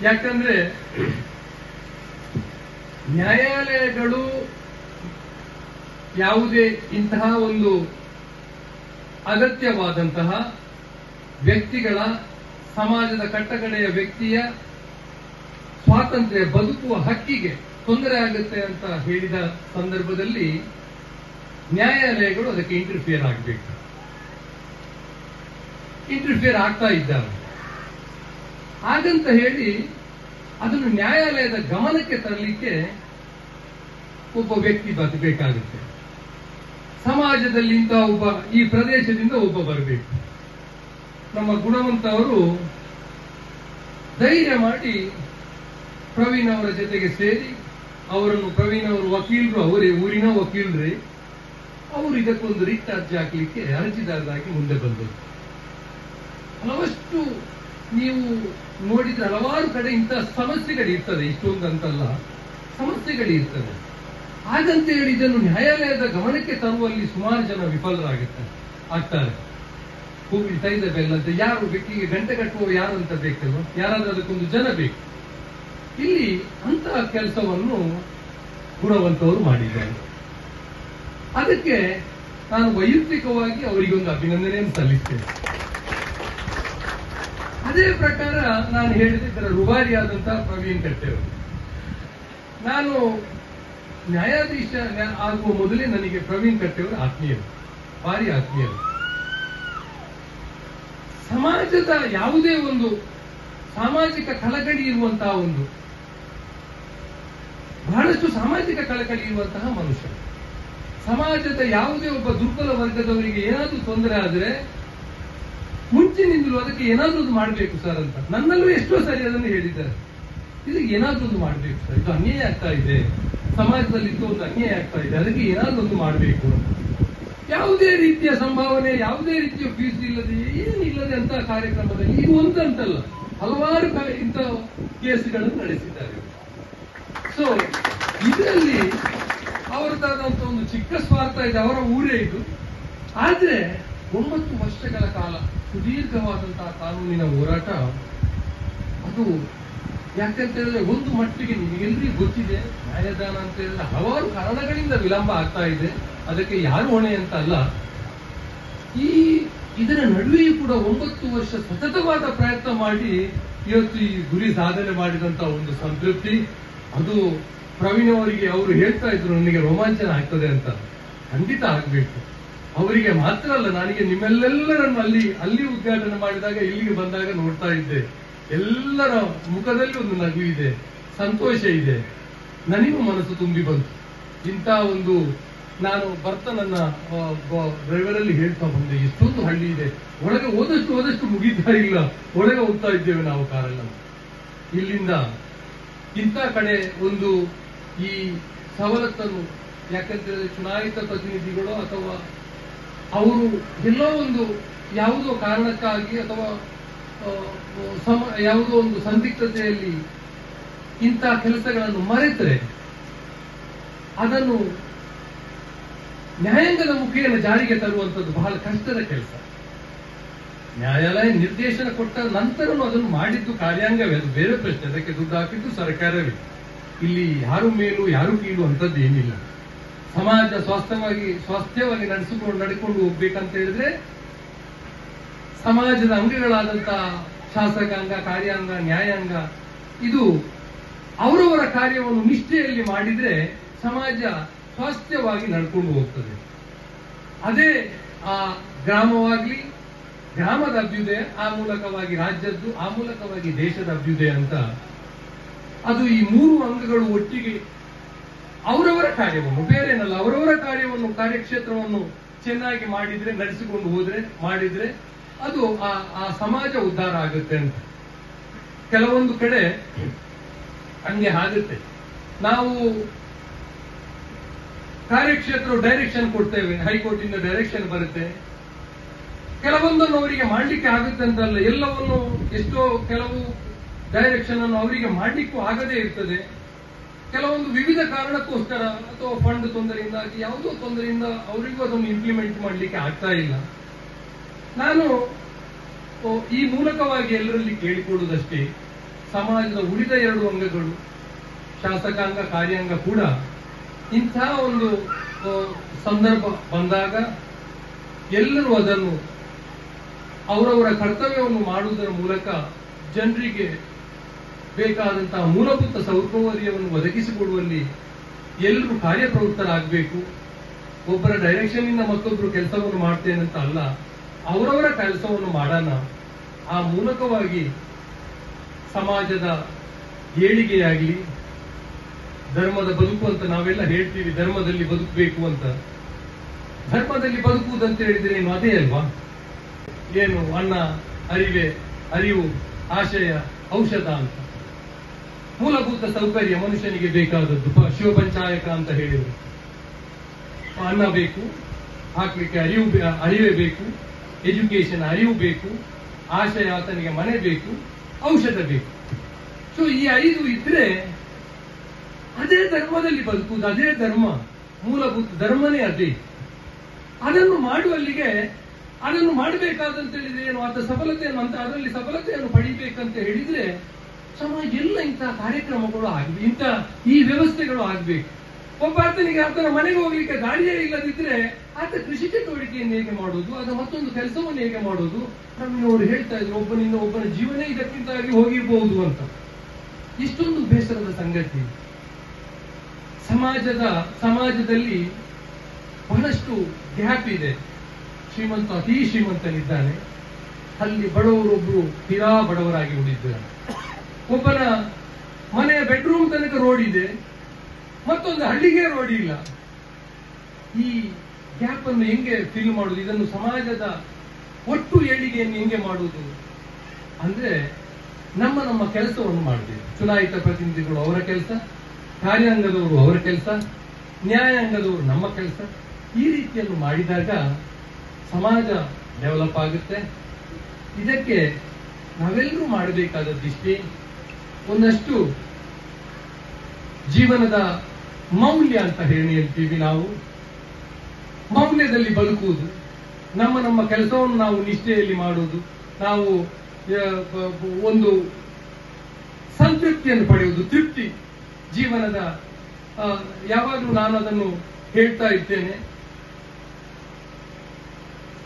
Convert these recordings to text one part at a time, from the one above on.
ಯಾಕಂದ್ರೆ ನ್ಯಾಯಾಲಯಗಳು ಯಾವುದೇ ಇಂತಹ ಒಂದು ಅಗತ್ಯವಾದಂತಹ ವ್ಯಕ್ತಿಗಳ ಸಮಾಜದ ಕಟ್ಟಕಡೆಯ ವ್ಯಕ್ತಿಯ ಸ್ವಾತಂತ್ರ್ಯ ಬದುಕುವ ಹಕ್ಕಿಗೆ ತೊಂದರೆ ಆಗುತ್ತೆ ಅಂತ ಹೇಳಿದ ಸಂದರ್ಭದಲ್ಲಿ ನ್ಯಾಯಾಲಯಗಳು ಅದಕ್ಕೆ ಇಂಟರ್ಫಿಯರ್ ಆಗಬೇಕು. ಇಂಟರ್ಫಿಯರ್ ಆಗ್ತಾ ಇದ್ದಾರೆ. ಹಾಗಂತ ಹೇಳಿ ಅದನ್ನು ನ್ಯಾಯಾಲಯದ ಗಮನಕ್ಕೆ ತರಲಿಕ್ಕೆ ಒಬ್ಬ ವ್ಯಕ್ತಿ ಬರಬೇಕಾಗುತ್ತೆ. ಸಮಾಜದಲ್ಲಿ ಇಂತಹ ಒಬ್ಬ, ಈ ಪ್ರದೇಶದಿಂದ ಒಬ್ಬ ಬರಬೇಕು. ನಮ್ಮ ಗುಣವಂತ ಅವರು ಧೈರ್ಯ ಮಾಡಿ ಪ್ರವೀಣ್ ಅವರ ಜೊತೆಗೆ ಸೇರಿ ಅವರನ್ನು, ಪ್ರವೀಣ್ ಅವರು ವಕೀಲರು, ಅವರೇ ಊರಿನ ವಕೀಲರೇ, ಅವರು ಇದಕ್ಕೊಂದು ರಿಟ್ ಅರ್ಜಿ ಹಾಕಲಿಕ್ಕೆ ಅರ್ಜಿದಾರರಾಗಿ ಮುಂದೆ ಬಂದರು. ಹಲವಷ್ಟು ನೀವು ನೋಡಿದ್ರೆ ಹಲವಾರು ಕಡೆ ಇಂತಹ ಸಮಸ್ಯೆಗಳಿರ್ತದೆ, ಇಷ್ಟೊಂದು ಅಂತಲ್ಲ, ಸಮಸ್ಯೆಗಳಿರ್ತದೆ. ಹಾಗಂತ ಹೇಳಿ ಇದನ್ನು ನ್ಯಾಯಾಲಯದ ಗಮನಕ್ಕೆ ತರುವಲ್ಲಿ ಸುಮಾರು ಜನ ಆಗ್ತಾರೆ. ಹೋಗ್ತಾ ಇದೆ ಬೆಲ್ಲ ಅಂತ ಯಾರು ವ್ಯಕ್ತಿಗೆ ಗಂಟೆ ಕಟ್ಟುವ ಯಾರು ಅಂತ ಬೇಕಲ್ವ, ಯಾರಾದ್ರೂ ಅದಕ್ಕೊಂದು ಜನ ಬೇಕು. ಇಲ್ಲಿ ಅಂತಹ ಕೆಲಸವನ್ನು ಗುಣವಂತವರು ಮಾಡಿದ್ದಾರೆ. ಅದಕ್ಕೆ ನಾನು ವೈಯಕ್ತಿಕವಾಗಿ ಅವರಿಗೊಂದು ಅಭಿನಂದನೆಯನ್ನು ಸಲ್ಲಿಸ್ತೇನೆ. ಅದೇ ಪ್ರಕಾರ ನಾನು ಹೇಳಿದ ಇದರ ರುವಾರಿಯಾದಂತಹ ಪ್ರವೀಣ್ ಕಟ್ಟೆಯವರು, ನಾನು ನ್ಯಾಯಾಧೀಶ ಆಗುವ ಮೊದಲೇ ನನಗೆ ಪ್ರವೀಣ್ ಕಟ್ಟೆಯವರು ಆತ್ಮೀಯರು, ಭಾರಿ ಆತ್ಮೀಯರು. ಸಮಾಜದ ಯಾವುದೇ ಒಂದು ಸಾಮಾಜಿಕ ಕಳಕಳಿ ಇರುವಂತಹ ಬಹಳಷ್ಟು ಸಾಮಾಜಿಕ ಕಳಕಳಿ ಇರುವಂತಹ ಮನುಷ್ಯ. ಸಮಾಜದ ಯಾವುದೇ ಒಬ್ಬ ದುರ್ಬಲ ವರ್ಗದವರಿಗೆ ಏನಾದ್ರೂ ತೊಂದರೆ ಆದರೆ ಮುಂಚಿನಿಂದಲೂ ಅದಕ್ಕೆ ಏನಾದ್ರೂ ಒಂದು ಮಾಡಬೇಕು ಸರ್ ಅಂತ ನನ್ನಲ್ಲೂ ಎಷ್ಟೋ ಸರಿ ಅದನ್ನು ಹೇಳಿದ್ದಾರೆ. ಇದು ಏನಾದ್ರೂ ಒಂದು ಮಾಡಬೇಕು ಸರ್, ಇದು ಅನ್ಯಾಯ ಆಗ್ತಾ ಇದೆ, ಸಮಾಜದಲ್ಲಿ ಇದ್ದು ಒಂದು ಅನ್ಯಾಯ ಆಗ್ತಾ ಇದೆ, ಅದಕ್ಕೆ ಏನಾದ್ರೂ ಒಂದು ಮಾಡಬೇಕು ಅಂತ. ಯಾವುದೇ ರೀತಿಯ ಸಂಭಾವನೆ, ಯಾವುದೇ ರೀತಿಯ ಫೀಸ್ ಇಲ್ಲದೆ, ಏನಿಲ್ಲದೆ ಅಂತ ಕಾರ್ಯಕ್ರಮದಲ್ಲಿ ಇದು ಒಂದಂತಲ್ಲ, ಹಲವಾರು ಇಂಥ ಕೇಸ್ಗಳನ್ನು ನಡೆಸಿದ್ದಾರೆ. ಸೊ ಇದರಲ್ಲಿ ಅವರದಾದಂತ ಒಂದು ಚಿಕ್ಕ ಸ್ವಾರ್ಥ ಇದೆ, ಅವರ ಊರೇ ಇದು. ಆದ್ರೆ 9 ವರ್ಷಗಳ ಕಾಲ ಸುದೀರ್ಘವಾದಂತಹ ಕಾನೂನಿನ ಹೋರಾಟ, ಅದು ಯಾಕಂತ ಹೇಳಿದ್ರೆ ಒಂದು ಮಟ್ಟಿಗೆ ನಿಮಗೆಲ್ಲರಿಗೂ ಗೊತ್ತಿದೆ, ನ್ಯಾಯದಾನ ಅಂತ ಹೇಳಿದ್ರೆ ಹಲವಾರು ಕಾರಣಗಳಿಂದ ವಿಳಂಬ ಆಗ್ತಾ ಇದೆ, ಅದಕ್ಕೆ ಯಾರು ಹೊಣೆ ಅಂತ ಅಲ್ಲ. ಇದರ ನಡುವೆಯೂ ಕೂಡ 9 ವರ್ಷ ಸತತವಾದ ಪ್ರಯತ್ನ ಮಾಡಿ ಇವತ್ತು ಈ ಗುರಿ ಸಾಧನೆ ಮಾಡಿದಂತಹ ಒಂದು ಸಂತೃಪ್ತಿ, ಅದು ಪ್ರವೀಣ್ ಅವರಿಗೆ ಅವರು ಹೇಳ್ತಾ ಇದ್ರು ನನಗೆ ರೋಮಾಂಚನ ಆಗ್ತದೆ ಅಂತ. ಖಂಡಿತ ಆಗ್ಬೇಕು. ಅವರಿಗೆ ಮಾತ್ರ ಅಲ್ಲ, ನನಗೆ ನಿಮ್ಮೆಲ್ಲರನ್ನು ಅಲ್ಲಿ ಉದ್ಘಾಟನೆ ಮಾಡಿದಾಗ ಇಲ್ಲಿಗೆ ಬಂದಾಗ ನೋಡ್ತಾ ಇದ್ದೆ, ಎಲ್ಲರ ಮುಖದಲ್ಲಿ ಒಂದು ನಗು ಇದೆ, ಸಂತೋಷ ಇದೆ. ನನಗೂ ಮನಸ್ಸು ತುಂಬಿ ಬಂತು. ಇಂಥ ಒಂದು, ನಾನು ಬರ್ತಾ ನನ್ನ ಡ್ರೈವರಲ್ಲಿ ಹೇಳ್ತಾ ಬಂದೆ, ಎಷ್ಟೊಂದು ಹಳ್ಳಿ ಇದೆ, ಒಳಗೆ ಹೋದಷ್ಟು ಮುಗಿತಾ ಇಲ್ಲ, ಒಳಗೆ ಹೋಗ್ತಾ ಇದ್ದೇವೆ ನಾವು ಕಾರಲ್ಲ. ಇಲ್ಲಿಂದ ಇಂಥ ಕಡೆ ಒಂದು ಈ ಸವಲತ್ತನ್ನು, ಯಾಕಂತೇಳಿದ್ರೆ ಚುನಾಯಿತ ಪ್ರತಿನಿಧಿಗಳು ಅಥವಾ ಅವರು ಎಲ್ಲೋ ಒಂದು ಯಾವುದೋ ಕಾರಣಕ್ಕಾಗಿ ಅಥವಾ ಯಾವುದೋ ಒಂದು ಸಂದಿಗ್ಧತೆಯಲ್ಲಿ ಇಂಥ ಕೆಲಸಗಳನ್ನು ಮರೆತರೆ ಅದನ್ನು ನ್ಯಾಯಾಂಗದ ಮುಖೇನ ಜಾರಿಗೆ ತರುವಂಥದ್ದು ಬಹಳ ಕಷ್ಟದ ಕೆಲಸ. ನ್ಯಾಯಾಲಯ ನಿರ್ದೇಶನ ಕೊಟ್ಟ ನಂತರನೂ ಅದನ್ನು ಮಾಡಿದ್ದು ಕಾರ್ಯಾಂಗವೇ, ಅದು ಬೇರೆ ಪ್ರಶ್ನೆ. ಅದಕ್ಕೆ ದುಡ್ಡು ಹಾಕಿದ್ದು ಸರ್ಕಾರವೇ. ಇಲ್ಲಿ ಯಾರು ಮೇಲು ಯಾರು ಕೀಳು ಅಂತದ್ದು ಏನಿಲ್ಲ. ಸಮಾಜ ಸ್ವಾಸ್ಥ್ಯವಾಗಿ ನಡ್ಕೊಂಡು ಹೋಗ್ಬೇಕಂತ ಹೇಳಿದ್ರೆ ಸಮಾಜದ ಅಂಗಗಳಾದಂತಹ ಶಾಸಕಾಂಗ, ಕಾರ್ಯಾಂಗ, ನ್ಯಾಯಾಂಗ, ಇದು ಅವರವರ ಕಾರ್ಯವನ್ನು ನಿಷ್ಠೆಯಲ್ಲಿ ಮಾಡಿದ್ರೆ ಸಮಾಜ ಸ್ವಾಸ್ಥ್ಯವಾಗಿ ನಡ್ಕೊಂಡು ಹೋಗ್ತದೆ. ಅದೇ ಆ ಗ್ರಾಮವಾಗ್ಲಿ, ಗ್ರಾಮದ ಅಭ್ಯುದಯ, ಆ ಮೂಲಕವಾಗಿ ರಾಜ್ಯದ್ದು, ಆ ಮೂಲಕವಾಗಿ ದೇಶದ ಅಭ್ಯುದಯ ಅಂತ. ಅದು ಈ 3 ಅಂಗಗಳು ಒಟ್ಟಿಗೆ ಅವರವರ ಕಾರ್ಯವನ್ನು, ಬೇರೇನಲ್ಲ, ಅವರವರ ಕಾರ್ಯವನ್ನು, ಕಾರ್ಯಕ್ಷೇತ್ರವನ್ನು ಚೆನ್ನಾಗಿ ಮಾಡಿದ್ರೆ, ನಡೆಸಿಕೊಂಡು ಮಾಡಿದ್ರೆ ಅದು ಆ ಸಮಾಜ ಉದ್ಧಾರ ಆಗುತ್ತೆ ಅಂತ. ಕೆಲವೊಂದು ಕಡೆ ಹಂಗೆ ಆಗುತ್ತೆ. ನಾವು ಕಾರ್ಯಕ್ಷೇತ್ರ ಡೈರೆಕ್ಷನ್ ಕೊಡ್ತೇವೆ, ಹೈಕೋರ್ಟ್ ಇಂದ ಡೈರೆಕ್ಷನ್ ಬರುತ್ತೆ, ಕೆಲವೊಂದನ್ನು ಅವರಿಗೆ ಮಾಡ್ಲಿಕ್ಕೆ ಆಗುತ್ತೆ ಅಂತಲ್ಲ, ಎಲ್ಲವನ್ನು ಕೆಲವು ಡೈರೆಕ್ಷನ್ ಅನ್ನು ಅವರಿಗೆ ಮಾಡ್ಲಿಕ್ಕೂ ಆಗದೇ ಇರ್ತದೆ. ಕೆಲವೊಂದು ವಿವಿಧ ಕಾರಣಕ್ಕೋಸ್ಕರ ಅಥವಾ ಫಂಡ್ ತೊಂದರೆಯಿಂದಾಗಿ, ಯಾವುದೋ ತೊಂದರೆಯಿಂದ ಅವರಿಗೂ ಅದನ್ನು ಇಂಪ್ಲಿಮೆಂಟ್ ಮಾಡಲಿಕ್ಕೆ ಆಗ್ತಾ ಇಲ್ಲ. ನಾನು ಈ ಮೂಲಕವಾಗಿ ಎಲ್ಲರಲ್ಲಿ ಕೇಳಿಕೊಳ್ಳುವುದಷ್ಟೇ, ಸಮಾಜದ ಉಳಿದ 2 ಅಂಗಗಳು ಶಾಸಕಾಂಗ ಕಾರ್ಯಾಂಗ ಕೂಡ ಇಂಥ ಒಂದು ಸಂದರ್ಭ ಬಂದಾಗ ಎಲ್ಲರೂ ಅದನ್ನು ಅವರವರ ಕರ್ತವ್ಯವನ್ನು ಮಾಡುವುದರ ಮೂಲಕ ಜನರಿಗೆ ಬೇಕಾದಂತಹ ಮೂಲಭೂತ ಸೌಕರ್ಯವನ್ನು ಒದಗಿಸಿಕೊಡುವಲ್ಲಿ ಎಲ್ಲರೂ ಕಾರ್ಯಪ್ರವೃತ್ತರಾಗಬೇಕು. ಒಬ್ಬರ ಡೈರೆಕ್ಷನ್ ಇಂದ ಮತ್ತೊಬ್ಬರು ಕೆಲಸವನ್ನು ಮಾಡ್ತೇನೆ ಅಂತ ಅಲ್ಲ, ಅವರವರ ಕೆಲಸವನ್ನು ಮಾಡೋಣ. ಆ ಮೂಲಕವಾಗಿ ಸಮಾಜದ ಏಳಿಗೆಯಾಗಲಿ, ಧರ್ಮದ ಬದುಕು ಅಂತ ನಾವೆಲ್ಲ ಹೇಳ್ತೀವಿ, ಧರ್ಮದಲ್ಲಿ ಬದುಕಬೇಕು ಅಂತ. ಧರ್ಮದಲ್ಲಿ ಬದುಕುವುದಂತ ಹೇಳಿದ್ರೆ ಏನು ಅದೇ ಅಲ್ವಾ? ಏನು ಅನ್ನ, ಅರಿವು, ಆಶಯ, ಔಷಧ ಅಂತ ಮೂಲಭೂತ ಸೌಕರ್ಯ ಮನುಷ್ಯನಿಗೆ ಬೇಕಾದದ್ದು. ಶಿವಪಂಚಾಯಕ ಅಂತ ಹೇಳಿದ್ರು. ಅನ್ನ ಬೇಕು, ಹಾಕ್ಲಿಕ್ಕೆ ಅರಿವೇ ಬೇಕು, ಎಜುಕೇಶನ್ ಅರಿವು ಬೇಕು, ಆಶಯ ಆತನಿಗೆ ಮನೆ ಬೇಕು, ಔಷಧ ಬೇಕು. ಸೊ ಈ 5 ಇದ್ರೆ ಅದೇ ಧರ್ಮದಲ್ಲಿ ಬದುಕುವುದು, ಅದೇ ಧರ್ಮ, ಮೂಲಭೂತ ಧರ್ಮನೇ ಅದೇ. ಅದನ್ನು ಮಾಡುವಲ್ಲಿಗೆ ಅದನ್ನು ಮಾಡಬೇಕಾದಂತ ಹೇಳಿದ್ರೆ ಏನು, ಆತ ಸಫಲತೆಯನ್ನು ಅಂತ ಅದರಲ್ಲಿ ಸಫಲತೆಯನ್ನು ಪಡಿಬೇಕಂತ ಹೇಳಿದ್ರೆ ಸಮಾಜ ಎಲ್ಲ ಇಂತಹ ಕಾರ್ಯಕ್ರಮಗಳು ಆಗಬೇಕು, ಈ ವ್ಯವಸ್ಥೆಗಳು ಆಗಬೇಕು. ಒಬ್ಬ ಆತನಿಗೆ ಆತನ ಮನೆಗೆ ಹೋಗ್ಲಿಕ್ಕೆ ದಾರಿಯೇ ಇಲ್ಲದಿದ್ರೆ ಆತ ಕೃಷಿ ಚಟುವಟಿಕೆಯನ್ನು ಹೇಗೆ ಮಾಡುವುದು, ಅದು ಮತ್ತೊಂದು ಕೆಲಸವನ್ನು ಹೇಗೆ ಮಾಡುವುದು? ನಮ್ಮವರು ಹೇಳ್ತಾ ಇದ್ರು, ಒಬ್ಬನ ಜೀವನ ಇದಕ್ಕಿಂತಾಗಿ ಹೋಗಿರಬಹುದು ಅಂತ. ಇಷ್ಟೊಂದು ಬೇಸರದ ಸಂಗತಿ. ಸಮಾಜದಲ್ಲಿ ಬಹಳಷ್ಟು ಗ್ಯಾಪ್ ಇದೆ. ಅತಿ ಶ್ರೀಮಂತನಿದ್ದಾನೆ, ಅಲ್ಲಿ ಬಡವರೊಬ್ರು ತೀರಾ ಬಡವರಾಗಿ ಉಳಿದಿದ್ದಾರೆ. ಒಬ್ಬನ ಮನೆಯ ಬೆಡ್ರೂಮ್ ತನಕ ರೋಡ್ ಇದೆ, ಮತ್ತೊಂದು ಹಳ್ಳಿಗೆ ರೋಡ್ ಇಲ್ಲ. ಈ ಗ್ಯಾಪ್ ಅನ್ನು ಹೆಂಗೆ ಫಿಲ್ ಮಾಡುವುದು? ಇದನ್ನು ಸಮಾಜದ ಒಟ್ಟು ಏಳಿಗೆಯನ್ನು ಹೆಂಗೆ ಮಾಡುವುದು ಅಂದ್ರೆ ನಮ್ಮ ಕೆಲಸವನ್ನು ಮಾಡಬೇಕು. ಚುನಾಯಿತ ಪ್ರತಿನಿಧಿಗಳು ಅವರ ಕೆಲಸ, ಕಾರ್ಯಾಂಗದವರು ಅವರ ಕೆಲಸ, ನ್ಯಾಯಾಂಗದವರು ನಮ್ಮ ಕೆಲಸ. ಈ ರೀತಿಯನ್ನು ಮಾಡಿದಾಗ ಸಮಾಜ ಡೆವಲಪ್ ಆಗುತ್ತೆ. ಇದಕ್ಕೆ ನಾವೆಲ್ಲರೂ ಮಾಡಬೇಕಾದದ್ದಿಷ್ಟೇ, ಒಂದಷ್ಟು ಜೀವನದ ಮೌಲ್ಯ ಅಂತ ಹೇಳ್ತೀವಿ ನಾವು. ಮೌಲ್ಯದಲ್ಲಿ ಬದುಕುವುದು, ನಮ್ಮ ಕೆಲಸವನ್ನು ನಾವು ನಿಷ್ಠೆಯಲ್ಲಿ ಮಾಡುವುದು, ನಾವು ಒಂದು ಸಂತೃಪ್ತಿಯನ್ನು ಪಡೆಯುವುದು, ತೃಪ್ತಿ ಜೀವನದ. ಯಾವಾಗಲೂ ನಾನು ಅದನ್ನು ಹೇಳ್ತಾ ಇದ್ದೇನೆ,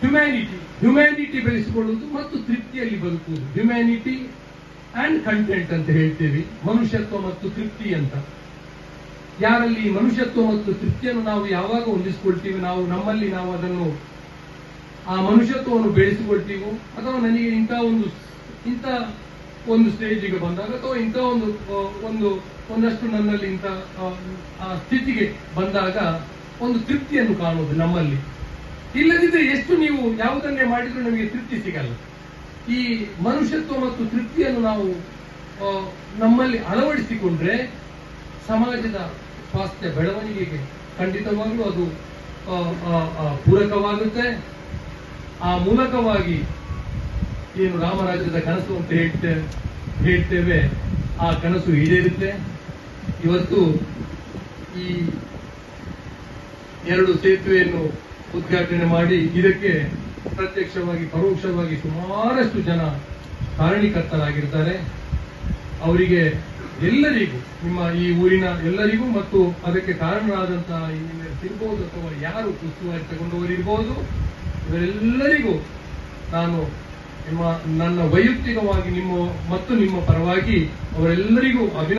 ಹ್ಯುಮ್ಯಾನಿಟಿ ಬೆಳೆಸಿಕೊಳ್ಳುವುದು ಮತ್ತು ತೃಪ್ತಿಯಲ್ಲಿ ಬದುಕುವುದು. ಹ್ಯುಮ್ಯಾನಿಟಿ ಅಂಡ್ ಕಂಟೆಂಟ್ ಅಂತ ಹೇಳ್ತೇವೆ, ಮನುಷ್ಯತ್ವ ಮತ್ತು ತೃಪ್ತಿ ಅಂತ. ಯಾರಲ್ಲಿ ಮನುಷ್ಯತ್ವ ಮತ್ತು ತೃಪ್ತಿಯನ್ನು ನಾವು ಯಾವಾಗ ಹೊಂದಿಸಿಕೊಳ್ತೀವಿ, ನಮ್ಮಲ್ಲಿ ನಾವು ಅದನ್ನು ಆ ಮನುಷ್ಯತ್ವವನ್ನು ಬೆಳೆಸಿಕೊಳ್ತೀವೋ, ಅಥವಾ ನನಗೆ ಇಂಥ ಒಂದು ಸ್ಟೇಜಿಗೆ ಬಂದಾಗ, ಅಥವಾ ಇಂಥ ಒಂದಷ್ಟು ನನ್ನಲ್ಲಿ ಇಂಥ ಸ್ಥಿತಿಗೆ ಬಂದಾಗ ಒಂದು ತೃಪ್ತಿಯನ್ನು ಕಾಣುವುದು ನಮ್ಮಲ್ಲಿ. ಇಲ್ಲದಿದ್ದರೆ ಎಷ್ಟು ನೀವು ಯಾವುದನ್ನೇ ಮಾಡಿದ್ರೂ ನಮಗೆ ತೃಪ್ತಿ ಸಿಗಲ್ಲ. ಈ ಮನುಷ್ಯತ್ವ ಮತ್ತು ತೃಪ್ತಿಯನ್ನು ನಾವು ನಮ್ಮಲ್ಲಿ ಅಳವಡಿಸಿಕೊಂಡ್ರೆ ಸಮಾಜದ ಸ್ವಾಸ್ಥ್ಯ ಬೆಳವಣಿಗೆಗೆ ಖಂಡಿತವಾಗ್ಲೂ ಅದು ಪೂರಕವಾಗುತ್ತೆ. ಆ ಮೂಲಕವಾಗಿ ಏನು ರಾಮರಾಜ್ಯದ ಕನಸು ಅಂತ ಹೇಳ್ತೇವೆ, ಆ ಕನಸು ಈಡೇರುತ್ತೆ. ಇವತ್ತು ಈ 2 ಸೇತುವೆಯನ್ನು ಉದ್ಘಾಟನೆ ಮಾಡಿ ಇದಕ್ಕೆ ಪ್ರತ್ಯಕ್ಷವಾಗಿ ಪರೋಕ್ಷವಾಗಿ ಸುಮಾರಷ್ಟು ಜನ ಕಾರಣೀಕರ್ತರಾಗಿರ್ತಾರೆ. ಅವರಿಗೆ ಎಲ್ಲರಿಗೂ, ನಿಮ್ಮ ಈ ಊರಿನ ಎಲ್ಲರಿಗೂ ಮತ್ತು ಅದಕ್ಕೆ ಕಾರಣರಾದಂತಹ ಇರ್ಬೋದು ಅಥವಾ ಯಾರು ಉಸ್ತುವಾರಿ ತಗೊಂಡವರಿರ್ಬೋದು, ಇವರೆಲ್ಲರಿಗೂ ನಾನು ನನ್ನ ವೈಯಕ್ತಿಕವಾಗಿ ನಿಮ್ಮ ಪರವಾಗಿ ಅವರೆಲ್ಲರಿಗೂ